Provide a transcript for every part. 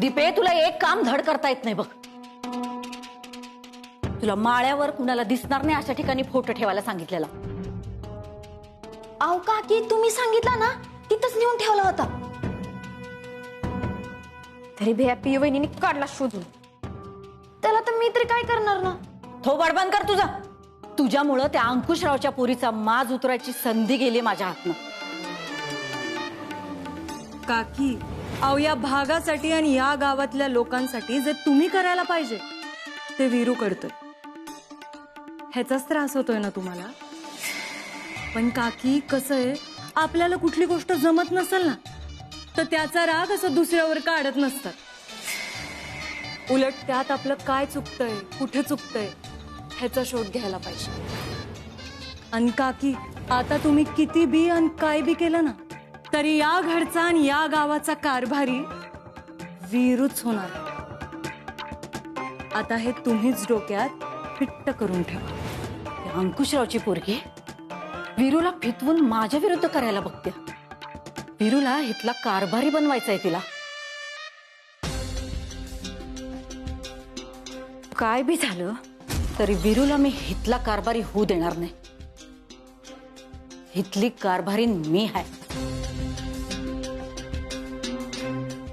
दीपे, तुला एक काम धड करता येत नाही बघ. तुला माळ्यावर कुणाला दिसणार नाही अशा ठिकाणी फोटो ठेवायला सांगितलेला. अहो काकी, तुम्ही सांगितलं ना तिथंच नेऊन ठेवला होता. तरी भैया पियू वहिनीने काढला शोधून. त्याला तर मी तरी काय करणार ना. थोबाड बंद कर तुझा. तुझ्यामुळं त्या अंकुशरावच्या पोरीचा माज उतरायची संधी गेली माझ्या हातनं. काकी, अहो या भागासाठी आणि या गावातल्या लोकांसाठी जे तुम्ही करायला पाहिजे ते वीरू करतोय. ह्याचाच त्रास होतोय ना तुम्हाला. पण काकी, कसं आहे, आपल्याला कुठली गोष्ट जमत नसेल ना तर त्याचा राग असं दुसऱ्यावर काढत नसतात. उलट त्यात आपलं काय चुकतंय, कुठे चुकतंय ह्याचा शोध घ्यायला पाहिजे. आणि काकी, आता तुम्ही किती बी आणि काय बी केलं ना तरी या घरचा आणि या गावाचा कारभारी वीरूच होणार. आता हे तुम्हीच डोक्यात फिट्ट करून ठेवा. त्या अंकुशरावची पोरगी वीरूला फितवून माझ्या विरुद्ध करायला बघते. वीरूला इथला कारभारी बनवायचा आहे तिला. काय बी झालं तरी वीरूला मी इथला कारभारी होऊ देणार नाही. इथली कारभारी मी आहे.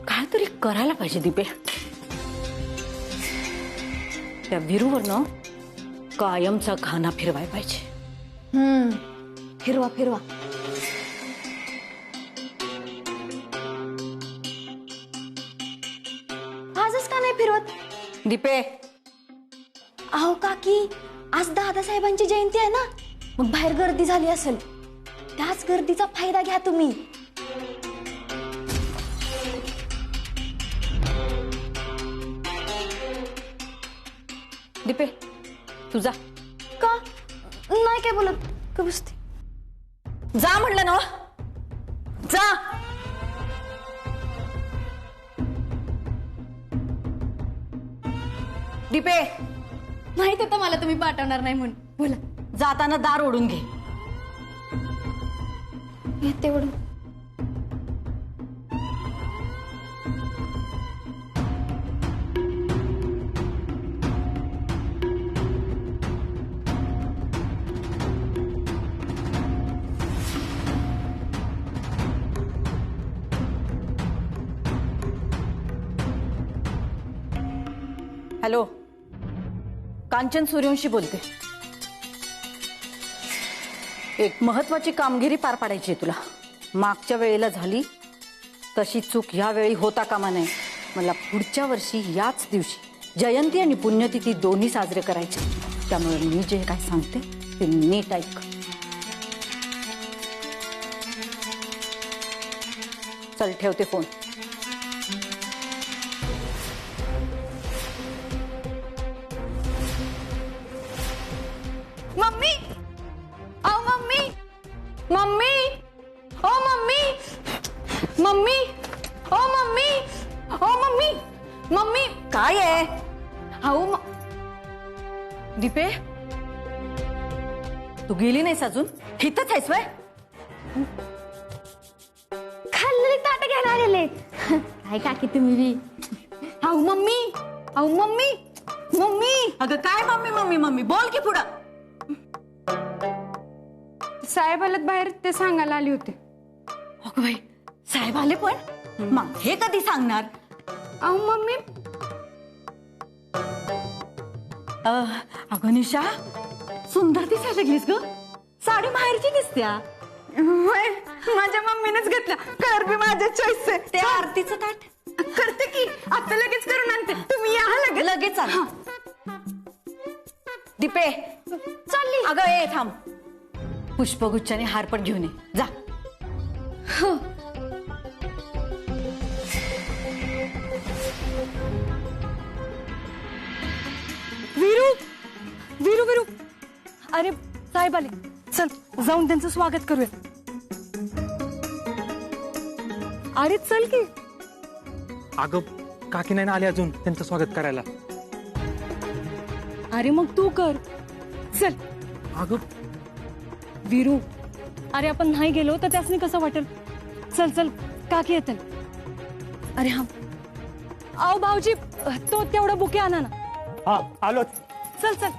काहीतरी करायला पाहिजे दीपे. त्या वीरूवरनं कायमचा घाना फिरवायला पाहिजे. फिरवा फिरवा. आजच का नाही फिरवत दीपे? अहो काकी, आज दादासाहेबांची जयंती आहे ना, मग बाहेर गर्दी झाली असेल. त्याच गर्दीचा फायदा घ्या तुम्ही. दीपे, तुझा का नाही काय बोलत का बसते. जा म्हणलं ना, जा. दीपे, माहित होतं मला तुम्ही पाठवणार नाही म्हणून. बोला. जाताना दार ओढून घे. येते ओढून. हॅलो, कांचन सूर्यवंशी बोलते. एक महत्वाची कामगिरी पार पाडायची आहे तुला. मागच्या वेळेला झाली तशी चूक या वेळी होता कामा नये. मला पुढच्या वर्षी याच दिवशी जयंती आणि पुण्यतिथी दोन्ही साजरे करायचे. त्यामुळे मी जे काय सांगते ते नीट ऐक. चल, ठेवते फोन. मम्मी, आओ मम्मी, मम्मी, ओ मम्मी, मम्मी, ओ मम्मी, ओ मम्मी, मम्मी. काय आहे? आओ दीपे, तू गेली नाहीस अजून? इथंच आहेस वय? खाल्लेली ताट घ्यायला आलेले. काय काकी तुम्ही बी. आओ मम्मी, आओ मम्मी, मम्मी. अगं काय मम्मी मम्मी मम्मी, बोल की पुढं. साहेब आलेत बाहेर, ते सांगायला आले होते. अगं बाई, साहेब आले पण? मग हे कधी सांगणार? अहो मम्मी, अगं निशा, सुंदर दिसायला लागलीस ग. साडी माहेरची दिसत्या. होय, माझ्या मम्मीनेच घेतल्या. कलर बी माझ्या चॉईस आहे. ते आरतीचं ताट करते की आता लगेच करून आणते. तुम्ही या लगेच. लगेच आण. दीपे, चालली. अगं ए थांब. पुष्पगुच्छाने हारपट घेऊन ये जा. वीरू, वीरू, वीरू. अरे साहेब आले, चल जाऊन त्यांचं स्वागत करूया. अरे चल की. अगं, काकी नाही ना आली अजून त्यांचं स्वागत करायला. अरे मग तू कर. चल. अगं वीरू, अरे आपण नाही गेलो तर त्यासनी कसं वाटेल. चल चल, काकी येतील. अरे हा, अहो भाऊजी तो तेवढं बुके आणा ना. हा आलोच. चल चल.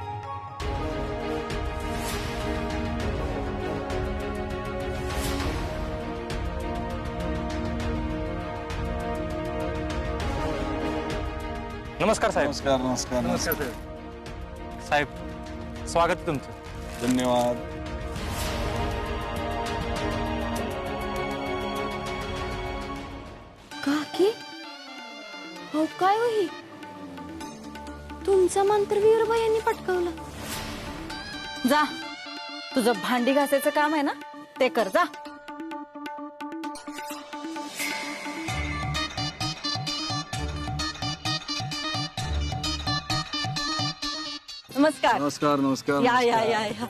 नमस्कार साहेब. नमस्कार नमस्कार नमस्कार साहेब. साहेब स्वागत आहे तुमचं. धन्यवाद. काकी हो काय होई तुमचा मंत्र वीरबाई यांनी पटकावला. जा, तुझं भांडी घासायचं काम आहे ना, ते कर जा. नमस्कार. नमस्कार नमस्कार या या या या.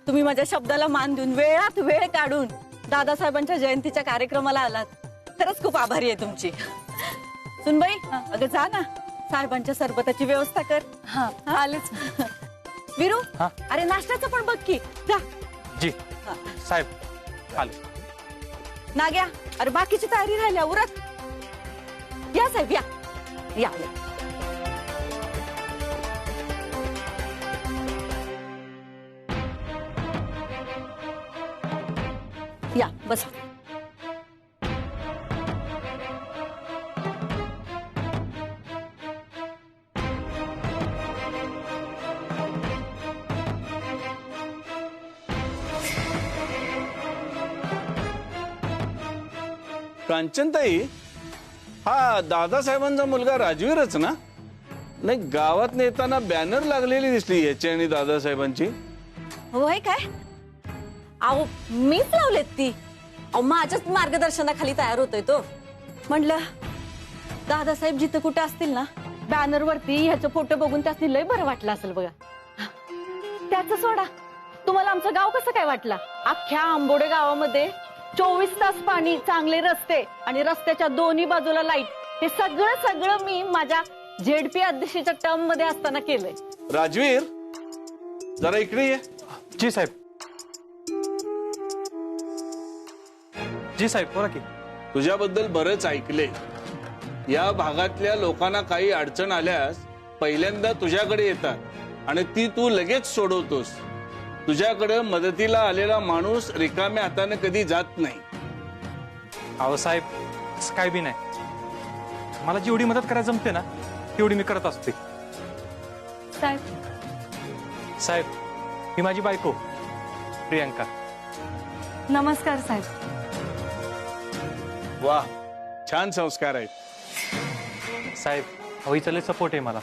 तुम्ही माझ्या शब्दाला मान देऊन वेळात वेळ काढून दादासाहेबांच्या जयंतीच्या कार्यक्रमाला आलात, खरंच खूप आभारी आहे तुमची. सुनबाई, अगं जा ना, साहेबांच्या सरबताची व्यवस्था कर. हा आलेच. विरू, हा? अरे नाश्त्याचं पण बघ की. जा. जी साहेब आले. नाग्या, अरे बाकीची तयारी राहिल्या उरत. या साहेब या या या. या बस. कांचनताई, हा दादासाहेबांचा मुलगा राजवीरच ना? नाही, गावात नेताना बॅनर लागलेली दिसली याची आणि दादासाहेबांची. होय काय? अहो मीच लावलेत ती. अहो माझ्याच मार्गदर्शनाखाली तयार होतोय तो. म्हटलं दादासाहेब जिथं कुठे असतील ना, बॅनर वरती ह्याचं फोटो बघून त्यासनी लय बरं वाटलं असेल बघा. त्याचं सोडा, तुम्हाला आमचं गाव कसं काय वाटलं? अख्ख्या आंबोडे गावामध्ये 24 तास पाणी, चांगले रस्ते आणि रस्त्याच्या दोन्ही बाजूला लाईट, हे सगळं सगळं मी माझ्या झेडपी अध्यक्षाच्या टर्म मध्ये असताना केलंय. राजवीर, जरा इकडे ये. जी साहेब. जी साहेब बोला की. तुझ्याबद्दल बरंच ऐकले. या भागातल्या लोकांना काही अडचण आल्यास पहिल्यांदा तुझ्याकडे येतात आणि ती तू लगेच सोडवतोस. तुझ्याकडे मदतीला आलेला माणूस रिकाम्या हाताने कधी जात नाही. अहो साहेब, असं काय बी नाही. मला जेवढी मदत करायला जमते ना, तेवढी मी करत असते. साहेब साहेब, ही माझी बायको प्रियंका. नमस्कार साहेब. वाह, छान संस्कार आहेत. साहेब, अहो हिचा लय सपोर्ट आहे मला.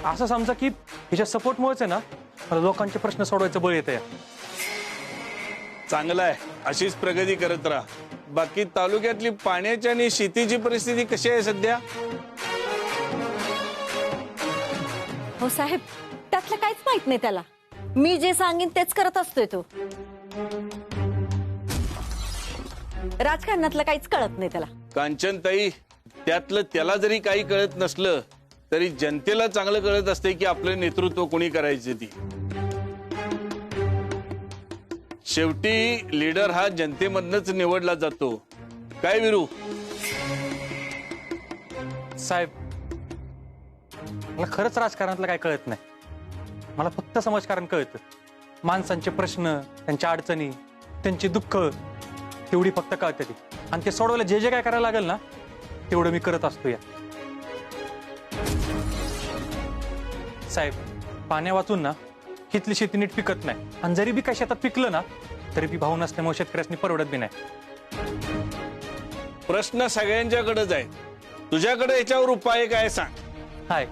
असं समजा की हिच्या सपोर्टमुळेच आहे ना, मला लोकांचे प्रश्न सोडवायचं बळ येतं. चांगलं आहे, अशीच प्रगती करत राहा. बाकी तालुक्यातली पाण्याची आणि शेतीची परिस्थिती कशी आहे सध्या? हो साहेब, त्यातलं काहीच माहित नाही त्याला. मी जे सांगेन तेच करत असतोय तो. राजकारणातलं काहीच कळत नाही त्याला. कांचनताई, त्यातलं त्याला जरी काही कळत नसलं तरी जनतेला चांगलं कळत असते की आपलं नेतृत्व कोणी करायचे ती. शेवटी लीडर हा जनतेमधनच निवडला जातो. काय विरू? साहेब, मला खरंच राजकारणातलं काय कळत नाही. मला फक्त समाजकारण कळतं. माणसांचे प्रश्न, त्यांच्या अडचणी, त्यांची दुःख तेवढी फक्त कळते ती. आणि ते सोडवायला जे जे काय करायला लागेल ना, तेवढं मी करत असतो. या साहेब, पाण्या वाचून ना हिथली शेती नीट पिकत नाही. आणि जरी बी काय शेतात पिकलं ना, तरी बी भाव नसल्यामुळे शेतकऱ्यांनी परवडत बी नाही. प्रश्न सगळ्यांच्याकडेच आहे. तुझ्याकडे याच्यावर उपाय काय सांग. हाय,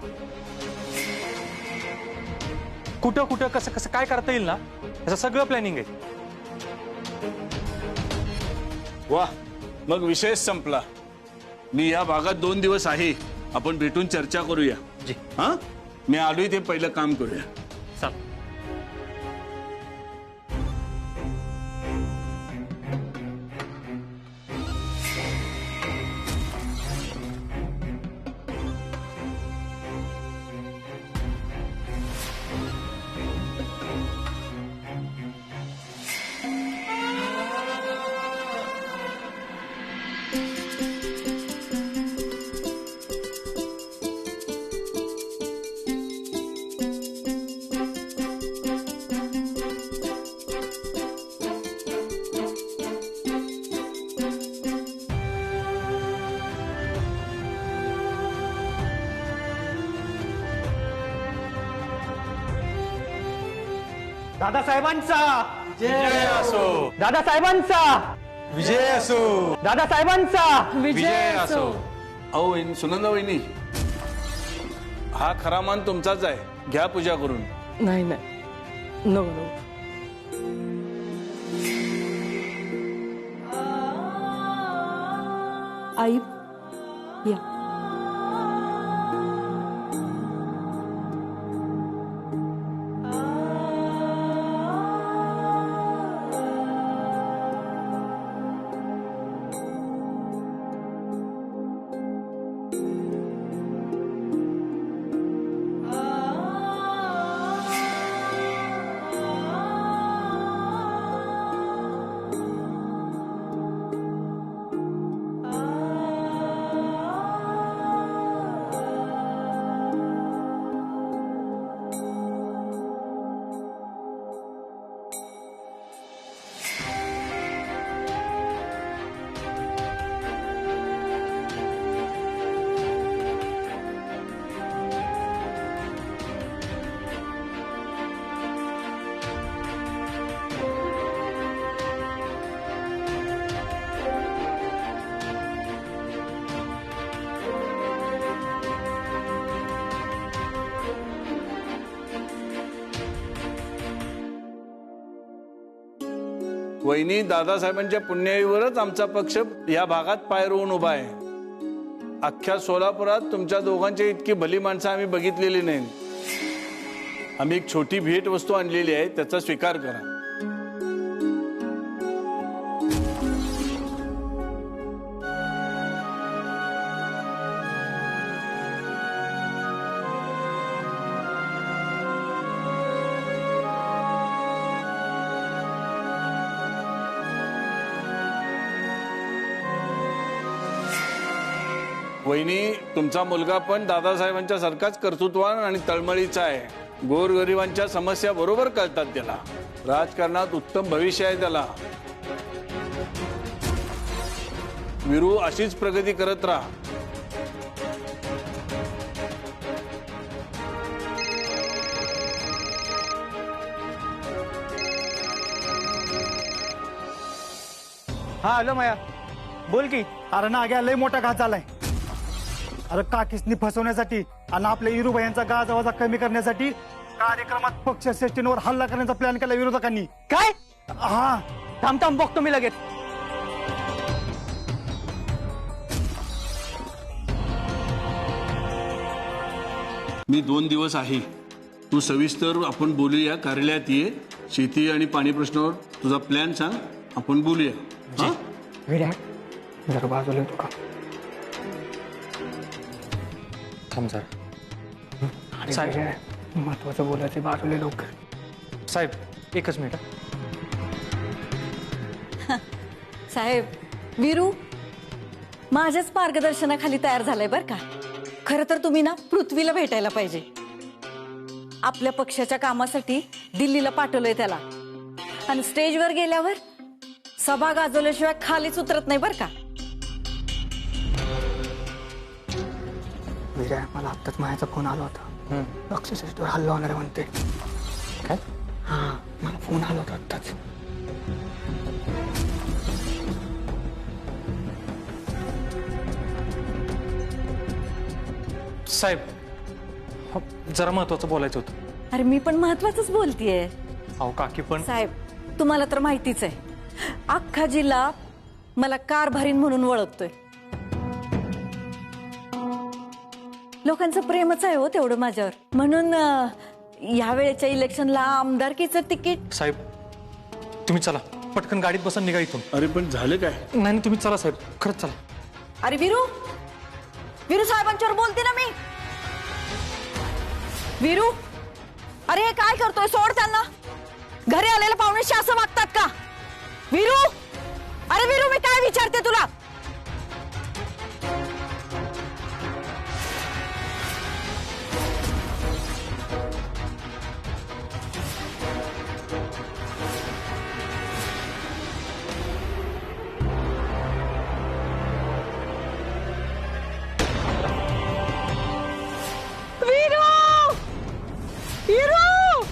कुठं कुठं कसं कसं काय करता येईल ना, याचं सगळं प्लॅनिंग आहे. वाह, मग विषय संपला. मी या भागात 2 दिवस आहे, आपण भेटून चर्चा करूया. जी. हा, मी आलोय ते पहिलं काम करूया. चल. दादासाहेबांचा विजय असो, दादासाहेबांचा विजय असो, दादासाहेबांचा विजय असो. अहो सुनंदा वहिनी, हा खरा मान तुमचाच आहे, घ्या पूजा करून. नाही नाही नको आई या. वहिनी, दादासाहेबांच्या पुण्याईवरच आमचा पक्ष या भागात पाय रोवून उभा आहे. अख्ख्या सोलापुरात तुमच्या दोघांची इतकी भली माणसं आम्ही बघितलेली नाही. आम्ही एक छोटी भेट वस्तू आणलेली आहे, त्याचा स्वीकार करा. वहिनी, तुमचा मुलगा पण दादासाहेबांच्या सारखाच कर्तृत्वान आणि तळमळीचा आहे. गोरगरिबांच्या समस्या बरोबर कळतात त्याला. राजकारणात उत्तम भविष्य आहे त्याला. वीरू, अशीच प्रगती करत राहा. हा हॅलो माया, बोल की. अरे नाग्या, लय मोठा घात झालाय. अरे काकीसनी फसवण्यासाठी आणि आपल्या इरूबाईंचा गाजावाजा कमी करण्यासाठी कार्यक्रमात पक्षश्रेष्ठींवर हल्ला करण्याचा प्लॅन केला विरोधकांनी. काय? हा, थांब थांब, बघतो मी लगेच. मी 2 दिवस आहे. तू सविस्तर आपण बोलूया. कार्यालयात ये. शेती आणि पाणी प्रश्नावर तुझा प्लॅन सांग, आपण बोलूया. हा? जरा बाजूला येतो का? थांब जरा. साहेब, महत्वाचं बोलायचं, बाजूला लवकर. साहेब, एकच मिनिट. साहेब, वीरू माझ्याच मार्गदर्शनाखाली तयार झालाय बर का. खरं तर तुम्ही ना पृथ्वीला भेटायला पाहिजे. आपल्या पक्षाच्या कामासाठी दिल्लीला पाठवलंय त्याला. आणि स्टेजवर गेल्यावर सभा गाजवल्याशिवाय खालीच उतरत नाही बर का. विजय, मला आत्ताच मायाचा फोन आला होता. पक्षश्रेष्ठीवर हल्ला होणार आहे म्हणते. काय? हा, मला फोन आला होता आत्ताच. साहेब, जरा महत्वाचं बोलायचं होतं. अरे मी पण महत्वाचंच बोलतीये. अहो काकी पण. साहेब, तुम्हाला तर माहितीच आहे, अख्खा जिल्हा मला कारभारीण म्हणून ओळखतोय. लोकांचं प्रेमच आहे हो तेवढं माझ्यावर. म्हणून या वेळेच्या इलेक्शनला आमदारकीचं तिकीट. साहेब, तुम्ही चला, पटकन गाडीत बसून निघा इथून. अरे पण झालं काय? नाही, तुम्ही चला साहेब, खरंच चला. अरे वीरू, वीरू साहेबांच्यावर बोलते ना मी. वीरू, अरे हे काय करतोय? सोड त्यांना. घरी आलेल्या पाहुण्याशी असं वागतात का? वीरू, अरे वीरू, मी काय विचारते तुला? वीरू, वीरू,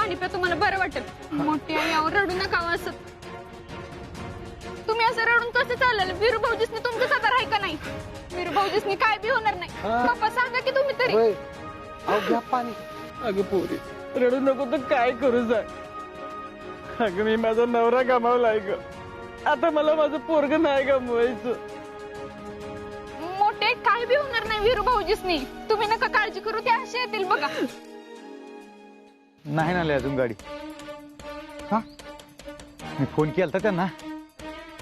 पाणी प्या, तुम्हाला बरं वाटेल. मोठी आई आहो, रडू नका हो असं. तुम्ही असं रडून कसं चाललं? वीरू भाऊजीसनी तुमचं सदर आहे का नाही? वीरू भाऊजीसनी काय बी होणार नाही. पप्पा सांगा की तुम्ही तरी. अगं पोरी रडू नको तर काय करू जा. अगं मी माझा नवरा गमावलाय ग. आता मला माझं पोरग नाही गमवायचं. मोठे काय बी होणार नाही वीरू भाऊजीसनी. तुम्ही नका काळजी करू, ते असे येतील बघा. नाही ना लय अजून गाडी. हा मी फोन केलता त्यांना,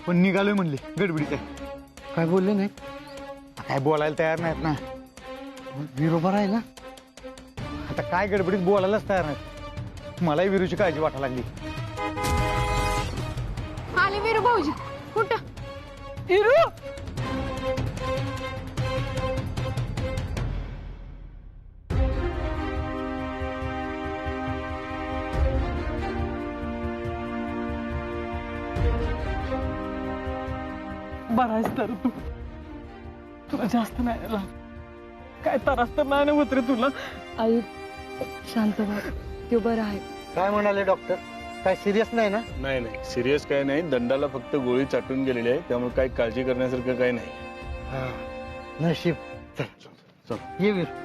पण निघालोय म्हणले गडबडीत आहे. काय बोलले नाही? काय बोलायला तयार नाहीत ना. बरोबर आहे ना. आता काय गडबडीत बोलायलाच तयार नाहीत. मलाही विरूची काळजी वाटायला लागली. आले वीरू भाऊजी. कुठं? हिरू बरं आहेस तर तू? तुला जास्त नाही आला? काय त्रास तर नाही ना होत रे तुला? आई शांत व्हा, तो बरा आहे. काय म्हणाले डॉक्टर? काय सिरियस नाही ना? नाही नाही सिरियस काय नाही, दंडाला फक्त गोळी चाटून गेलेली आहे, त्यामुळे काही काळजी करण्यासारखं काही नाही. नशीब. चल. ये वीर.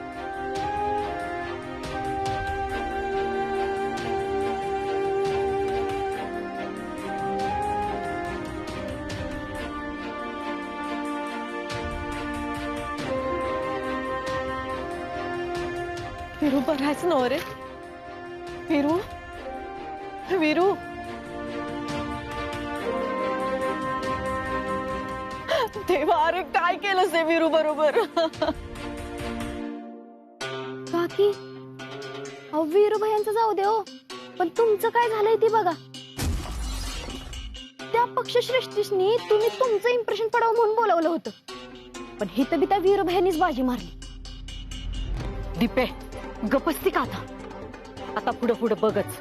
वीरू बरं आहेस ना रे? वीरू वीरू देवा, अरे काय केलंस हे वीरू बरोबर? काकी अहो वीरू भयांचं जाऊ दे हो, पण तुमचं काय झालंय ते बघा. त्या पक्षश्रेष्ठीसनी तुम्ही तुमचं इम्प्रेशन पडावं म्हणून बोलावलं होतं, पण हिथं बी त्या वीरू भयांनीच बाजी मारली. दीपे गपस्ती का आता पुढं पुढं बघच.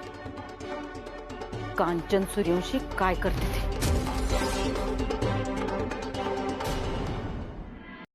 कांचन सूर्यवंशी काय करते ते.